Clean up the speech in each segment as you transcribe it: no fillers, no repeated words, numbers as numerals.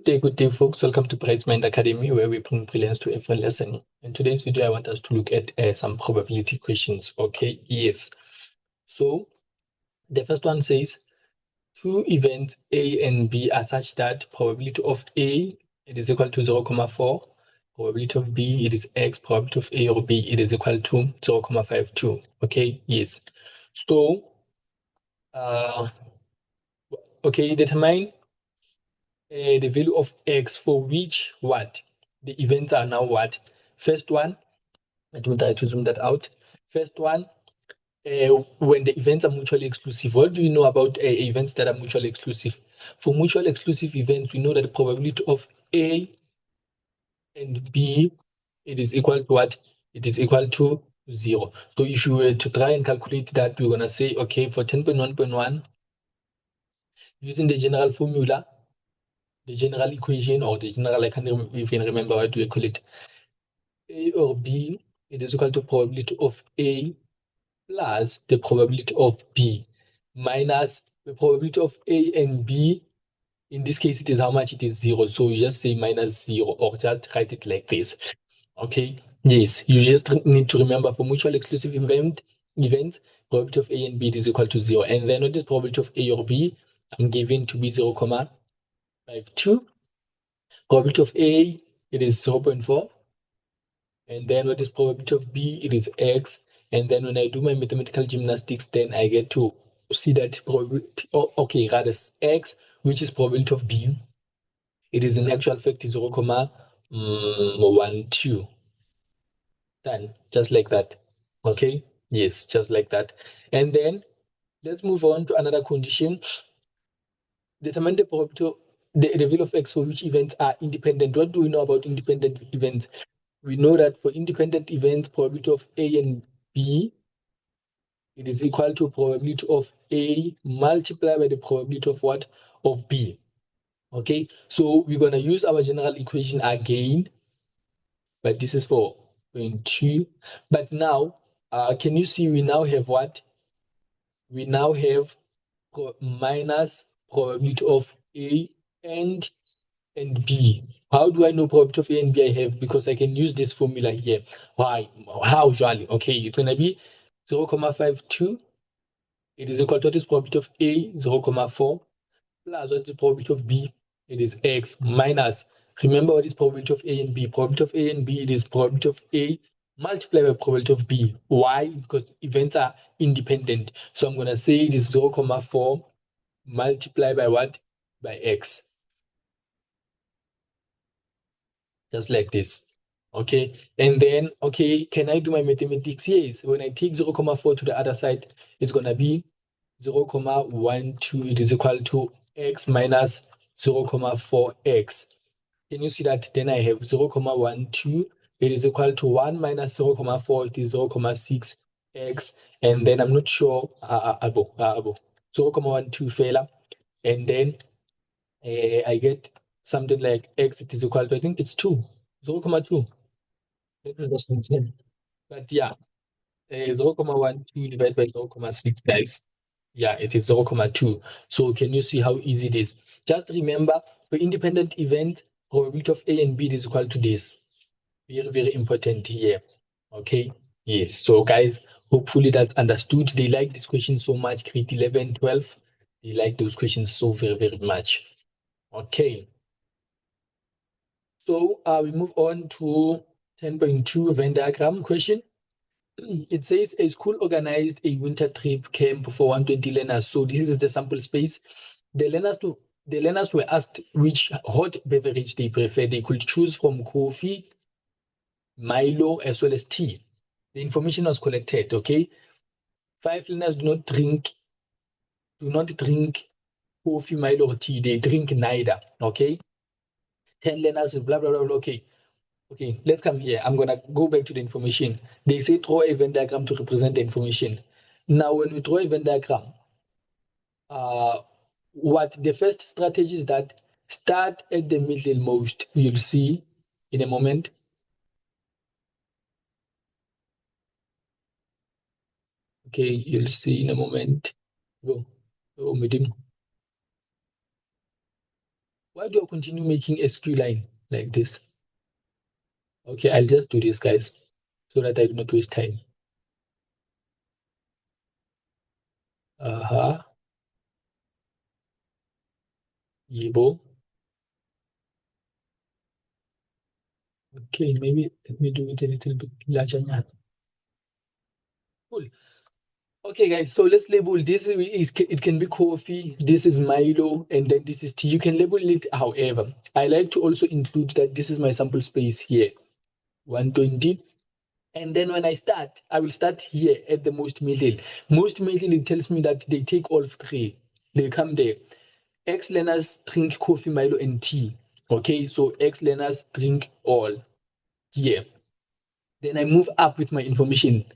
Good day, folks. Welcome to Bright Mind Academy, where we bring brilliance to every lesson. In today's video, I want us to look at some probability questions. Okay, yes. So the first one says, two events A and B are such that probability of A it is equal to 0.4, probability of B it is X, probability of A or B it is equal to 0.52. Okay, yes. So, okay, determine the value of X for which what the events are now what. First one, I will try to zoom that out. First one, when the events are mutually exclusive. What do you know about events that are mutually exclusive? For mutually exclusive events, we know that the probability of A and B it is equal to what? It is equal to 0. So if you were to try and calculate that, we're gonna say, okay, for 10.1.1, using the general formula, the general equation, or the general, I can't even remember what we call it. A or B, it is equal to probability of A plus the probability of B minus the probability of A and B. In this case, it is how much? It is 0. So you just say minus 0 or just write it like this. Okay. Yes, you just need to remember for mutual exclusive events, probability of A and B is equal to 0. And then what is probability of A or B? I'm given to be 0.52. Probability of A, it is 0.4. And then what is probability of B? It is X. And then when I do my mathematical gymnastics, then I get to see that probability, okay, rather X, which is probability of B. It is in actual fact 0.12. Done, just like that. Okay, yes, just like that. And then let's move on to another condition. Determine the probability, the value of X for which events are independent. What do we know about independent events? We know that for independent events, probability of A and B, it is equal to probability of A multiplied by the probability of what? Of B. Okay, so we're going to use our general equation again, but this is for 2. But now, can you see we now have what? We now have minus probability of A and B. How do I know probability of A and B I have? Because I can use this formula here. Why? How usually? Okay, it's gonna be 0.52. It is equal to what is probability of A, 0.4, plus what is the probability of B? It is X minus. Remember what is probability of A and B? Probability of A and B, it is probability of A multiplied by probability of B. Why? Because events are independent. So I'm gonna say it is 0.4 multiplied by what? By X. Just like this. Okay, and then, okay, can I do my mathematics? Yes, when I take 0.4 to the other side, it's going to be 0.12. It is equal to X minus 0.4X. Can you see that? Then I have 0.12. It is equal to 1 minus 0.4. It is 0.6X. And then I'm not sure, 0.12 fella. And then I get something like X, it is equal to, I think it's 2, 0.2. Let me just mention. But yeah, 0.12 divided by 0.6, guys. Yeah, it is 0.2. So can you see how easy it is? Just remember, for independent event, probability of A and B is equal to this. Very, very important here. Okay. Yes. So guys, hopefully that's understood. They like this question so much. Grade 11, 12. They like those questions so very, very much. Okay. So we move on to 10.2 Venn diagram question. It says a school organized a winter trip camp for 120 learners. So this is the sample space. The learners were asked which hot beverage they prefer. They could choose from coffee, Milo, as well as tea. The information was collected. Okay, 5 learners do not drink coffee, Milo, or tea. They drink neither. Okay, 10 learners blah blah blah blah. Okay. Okay, let's come here. I'm going to go back to the information. They say draw a Venn diagram to represent the information. Now, when we draw a Venn diagram, what the first strategy is that start at the middlemost. You'll see in a moment. Okay, you'll see in a moment. Go. Go, medium. Why do I continue making a skew line like this? Okay, I'll just do this, guys, so that I do not waste time. Uh-huh. Yibo. Okay, maybe let me do it a little bit larger now. Cool. Okay, guys, so let's label this. It can be coffee, this is Milo, and then this is tea. You can label it however. I like to also include that this is my sample space here, 120. And then when I start, I will start here at the most middle. Most middle, it tells me that they take all three. They come there. X learners drink coffee, Milo, and tea. Okay, so X learners drink all here. Then I move up with my information.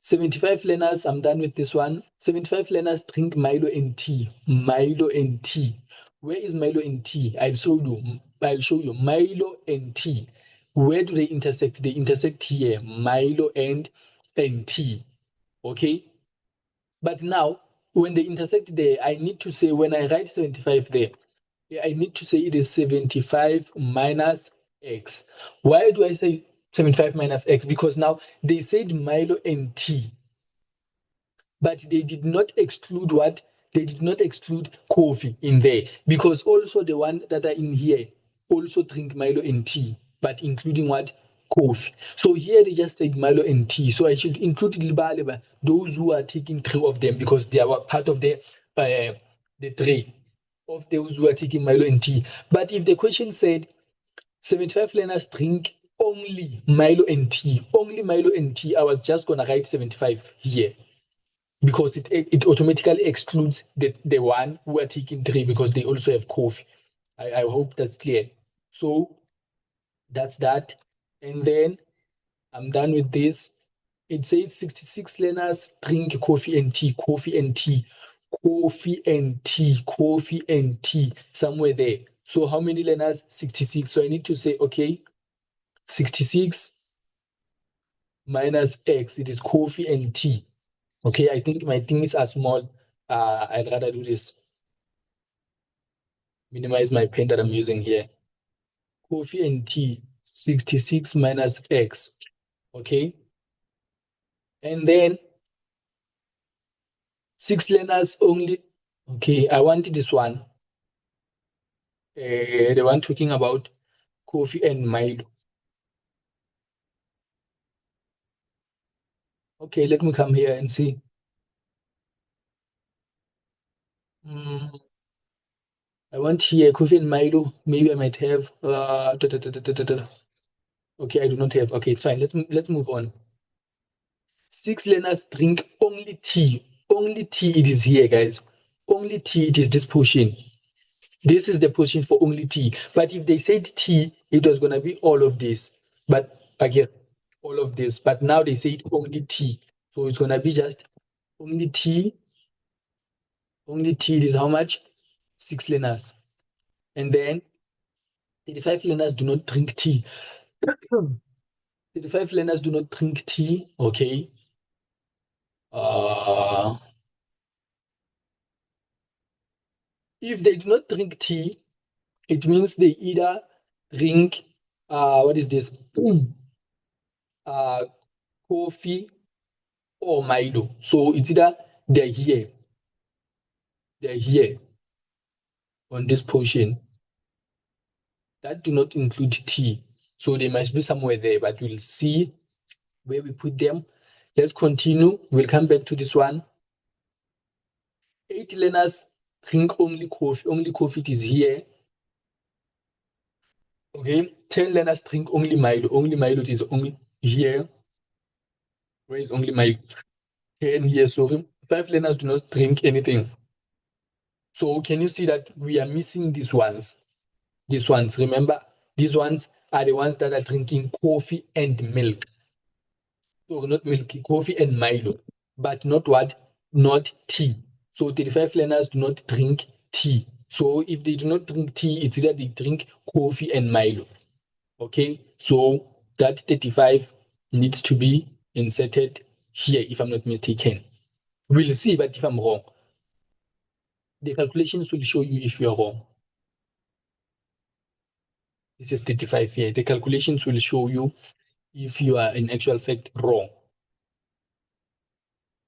75 learners, I'm done with this one. 75 learners drink Milo and tea. Milo and tea. Where is Milo and tea? I'll show you. I'll show you. Milo and tea. Where do they intersect? They intersect here. Milo and tea. Okay? But now, when they intersect there, I need to say, when I write 75 there, I need to say it is 75 minus x. Why do I say 75 minus x? Because now they said Milo and tea, but they did not exclude what? They did not exclude coffee in there, because also the one that are in here also drink Milo and tea, but including what? Coffee. So here they just said Milo and tea. So I should include Libaleba, those who are taking three of them, because they are part of the three of those who are taking Milo and tea. But if the question said 75 learners drink only Milo and tea, only Milo and tea, I was just gonna write 75 here, because it automatically excludes the one who are taking three, because they also have coffee. I hope that's clear. So that's that. And then I'm done with this. It says 66 learners drink coffee and tea, coffee and tea, coffee and tea, coffee and tea, somewhere there. So how many learners? 66. So I need to say, okay, 66 minus X, it is coffee and tea. Okay, I think my things are small. I'd rather do this. Minimize my pen that I'm using here. Coffee and tea, 66 minus X. Okay. And then 6 learners only. Okay, I want this one. The one talking about coffee and Milo. Okay, let me come here and see. Mm, I want here coffee and Milo. Maybe I might have. Okay, I do not have. Okay, it's fine. Let's move on. 6 learners drink only tea. Only tea. It is here, guys. Only tea. It is this portion. This is the portion for only tea. But if they said tea, it was gonna be all of this. But again, all of this. But now they said only tea. So it's gonna be just only tea. Only tea is how much? 6 learners. And then 35 learners do not drink tea. 35 learners do not drink tea. Okay. Uh, if they do not drink tea, it means they either drink what is this? uh, Coffee or Milo. So it's either they're here on this portion that do not include tea. So they must be somewhere there, but we'll see where we put them. Let's continue. We'll come back to this one. 8 learners drink only coffee. Only coffee is here. Okay. 10 learners drink only Milo. Only Milo is only here. Where is only Milo? 10 here, sorry. 5 learners do not drink anything. So can you see that we are missing these ones? These ones, remember, these ones are the ones that are drinking coffee and milk. So not milk, coffee and Milo, but not what? Not tea. So 35 learners do not drink tea. So if they do not drink tea, it's either they drink coffee and Milo. Okay, so that 35 needs to be inserted here, if I'm not mistaken. We'll see, but if I'm wrong, the calculations will show you if you're wrong. This is 35 here. The calculations will show you if you are in actual fact wrong.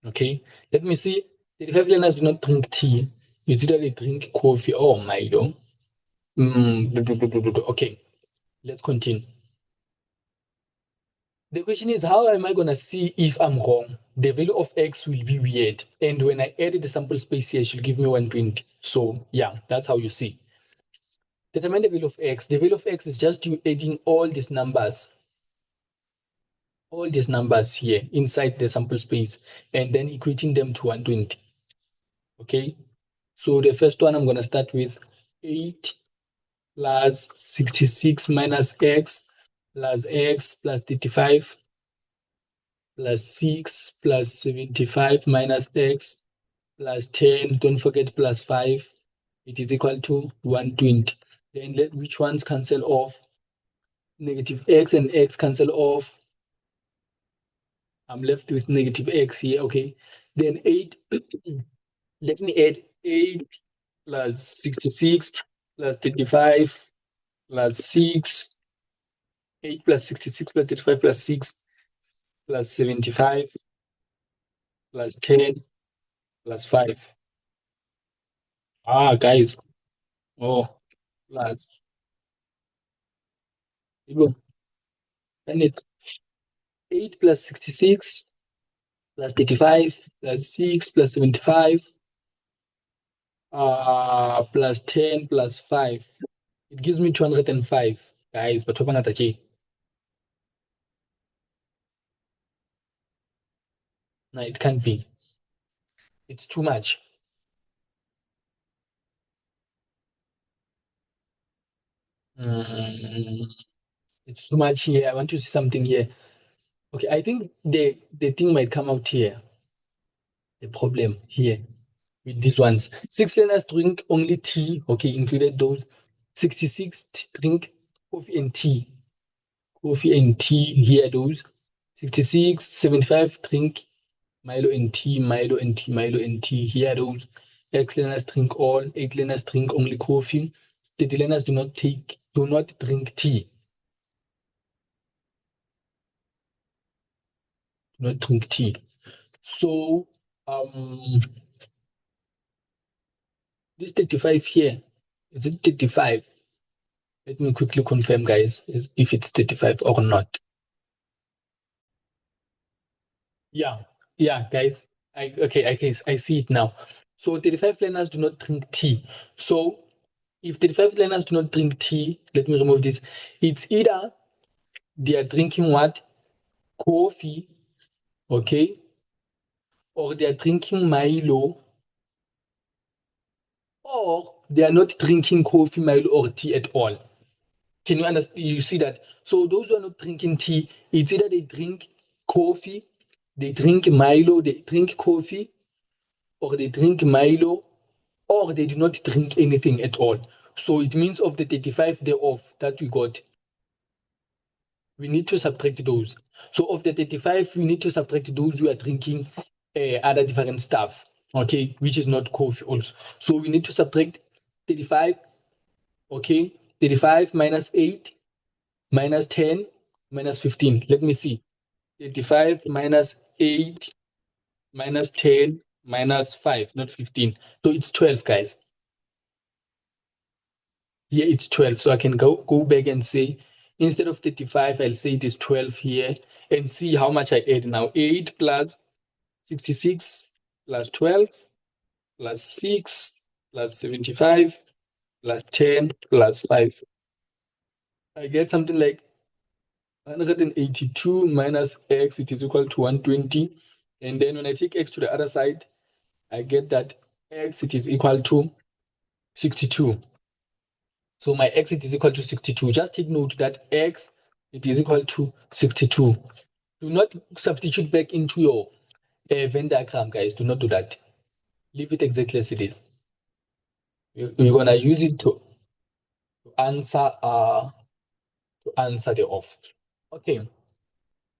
Okay, let me see. 35 learners do not drink tea. It's either they drink coffee or Milo. Okay, let's continue. The question is, how am I going to see if I'm wrong? The value of x will be weird. And when I add the sample space here, it should give me 120. So yeah, that's how you see. Determine the value of x. The value of x is just you adding all these numbers here inside the sample space and then equating them to 120. Okay, so the first one I'm going to start with 8 plus 66 minus x plus 35 plus 6 plus 75 minus x plus 10, don't forget plus 5, it is equal to 120. Then let which ones cancel off? Negative x and x cancel off. I'm left with negative x here, okay. Then 8, let me add 8 plus 66 plus 35 plus 6, 8 plus 66 plus 35 plus 6 plus 75 plus 10 plus 5. Ah, guys. Oh, plus. And it 8 plus 66 plus 35 plus 6 plus 75 plus 10 plus 5. It gives me 205. Guys, but we're not achieve. No, it can't be. It's too much. Mm, it's too much here. I want to see something here. Okay, I think the thing might come out here. The problem here with these ones. 6 learners drink only tea. Okay, included those. 66 drink coffee and tea. Coffee and tea, here those. 66, 75 drink Milo and tea, Milo and tea, Milo and tea, here those. X learners drink all, 8 learners drink only coffee. 30 learners do not drink tea. Do not drink tea. So this 35 here, is it 35? Let me quickly confirm, guys, if it's 35 or not. Yeah, guys. I see it now. So 35 learners do not drink tea. So if 35 learners do not drink tea, let me remove this. It's either they are drinking what? Coffee, okay? Or they are drinking Milo, or they are not drinking coffee, Milo, or tea at all. Can you understand? You see that? So those who are not drinking tea, it's either they drink coffee, they drink Milo, they drink coffee, or they drink Milo, or they do not drink anything at all. So it means of the 35 day off that we got, we need to subtract those. So of the 35, we need to subtract those who are drinking other different stuffs, okay, which is not coffee also. So we need to subtract 35, okay, 35 minus 8 minus 10 minus 15. Let me see. 35 minus 8 minus 10 minus 5, not 15. So it's 12, guys. Here it's 12. So I can go back and say, instead of 35, I'll say it is 12 here and see how much I add now. 8 plus 66 plus 12 plus 6 plus 75 plus 10 plus 5. I get something like 182 minus x, it is equal to 120. And then when I take x to the other side, I get that x, it is equal to 62. So my x, it is equal to 62. Just take note that x, it is equal to 62. Do not substitute back into your Venn diagram, guys. Do not do that. Leave it exactly as it is. You're gonna use it to answer the off. Okay.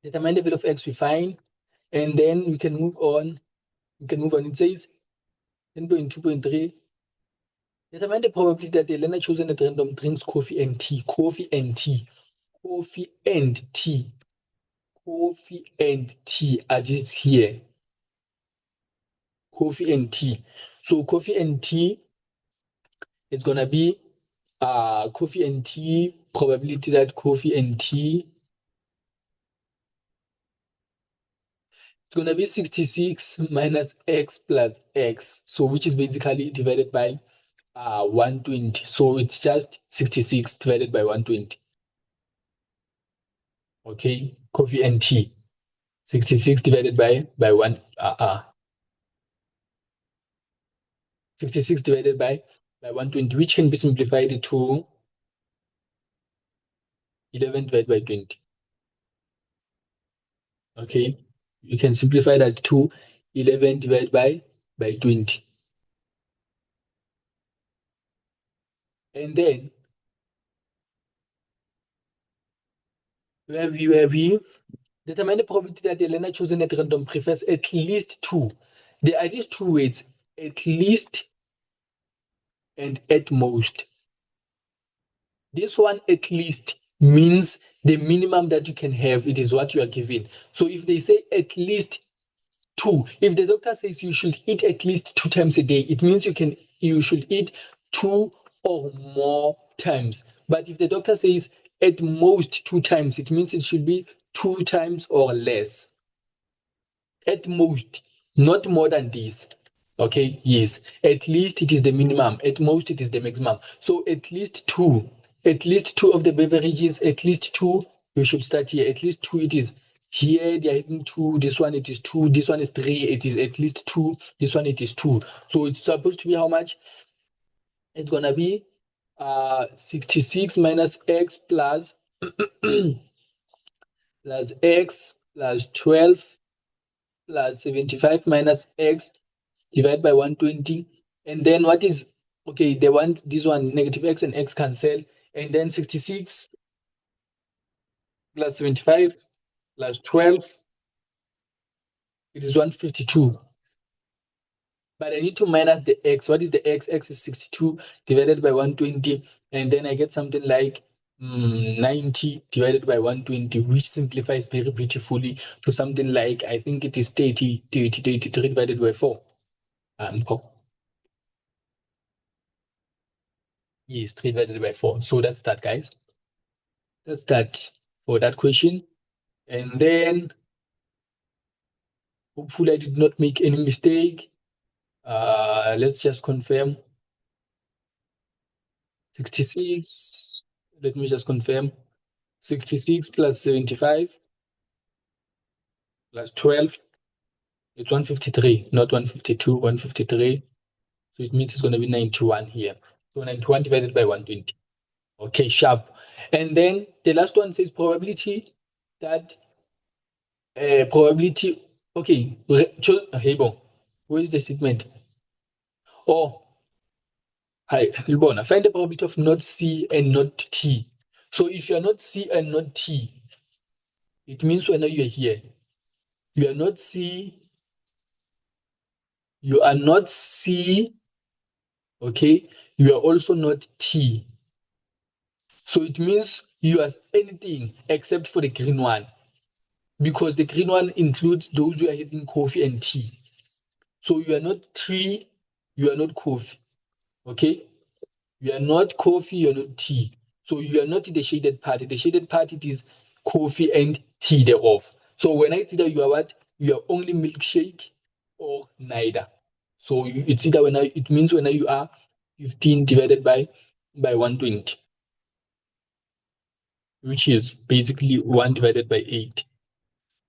Determine the value of x we find, and then we can move on. It says 10.2.3 Determine the probability that the learner chosen at random drinks coffee and tea. Coffee and tea. Coffee and tea. Coffee and tea are just here. Coffee and tea. So coffee and tea is gonna be coffee and tea probability that coffee and tea is gonna be 66 minus x plus x. So which is basically divided by 120. So it's just 66 divided by 120. Okay, coffee and tea. 66 divided by 66 divided by 120, which can be simplified to 11 divided by 20. Okay, you can simplify that to 11 divided by 20. And then where we determine the probability that the learner chosen at random prefers at least two. There are these two words, at least and at most. This one, at least, means the minimum that you can have. It is what you are given. So if they say at least two, if the doctor says you should eat at least 2 times a day, it means you should eat two or more times. But if the doctor says at most 2 times, it means it should be 2 times or less. At most, not more than this. Okay, yes. At least it is the minimum. At most it is the maximum. So at least two. At least two of the beverages, at least two. You should start here. At least two it is. Here they are hitting two. This one it is two. This one is three. It is at least two. This one it is two. So it's supposed to be how much? It's gonna be 66 minus x plus x plus 12 plus 75 minus x divided by 120. And then what is, okay, they want this one, negative x and x cancel. And then 66 plus 75 plus 12, it is 152. But I need to minus the x. What is the x? X is 62 divided by 120. And then I get something like 90 divided by 120, which simplifies very beautifully to something like, I think it is 33 divided by 4. Yes, 3 divided by 4. So that's that, guys. That's that for that question. And then hopefully I did not make any mistake. Let's just confirm. 66. Let me just confirm. 66 plus 75 plus 12. It's 153, not 152, 153. So it means it's going to be 91 here. So 91 divided by 120. Okay, sharp. And then the last one says probability that probability. Okay, hey, bon. Where is the statement? Oh, hi, Ilbona. Find the probability of not C and not T. So if you are not C and not T, it means when you are here, you are not C, you are not C, okay? You are also not T. So it means you are anything except for the green one, because the green one includes those who are having coffee and tea. So you are not tree, you are not coffee, okay? You are not coffee, you're not tea. So you are not in the shaded part. The shaded part, it is coffee and tea thereof. So when I say that you are what? You are only milkshake or neither. So it's either it means when you are 15 divided by 120, which is basically 1 divided by 8.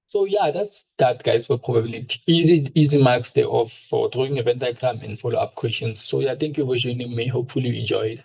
So yeah, that's that, guys, for probability. Easy marks thereof for drawing a Venn diagram and follow-up questions. So yeah, thank you for joining me. Hopefully you enjoyed.